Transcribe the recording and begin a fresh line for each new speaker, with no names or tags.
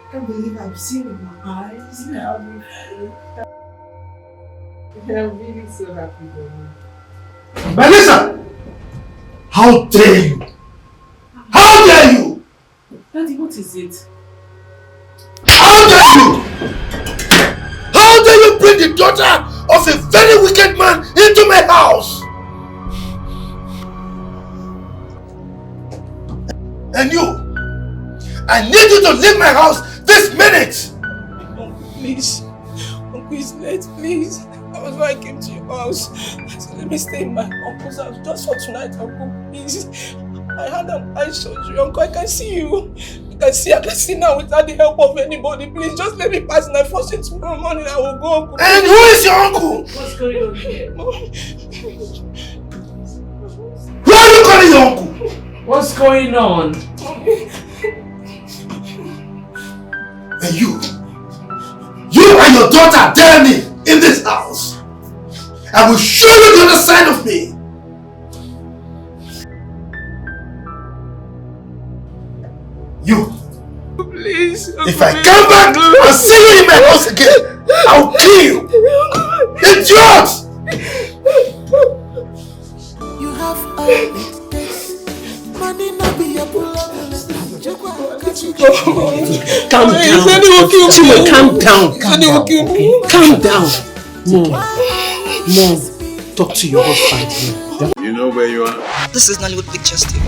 I can't believe I've seen with my eyes. I'm really so happy for you.
Melissa! How dare you? How dare you?
Daddy, what is it?
How dare you? How dare you bring the daughter of a very wicked man into my house? And you, I need you to leave my house this minute!
Please, Uncle is late, please. That was why I came to your house. I said, let me stay in my uncle's house just for tonight, Uncle, please. I had an eye surgery, Uncle. I can see you. I can see now without the help of anybody. Please, just let me pass and I force it tomorrow morning. I will go, Uncle.
And who is your uncle?
What's going on here?
Who are you calling your uncle?
What's going on?
And you and your daughter dare me in this house. I will show you the other side of me. You.
Please.
If I come back and see you in my house again, I'll kill you. Idiot!
You have all it takes. Money not be a bullet.
Calm down. Chimo, calm down. Calm down. Mom, talk to your husband here.
You know where you are?
This is Nollywood Pictures TV.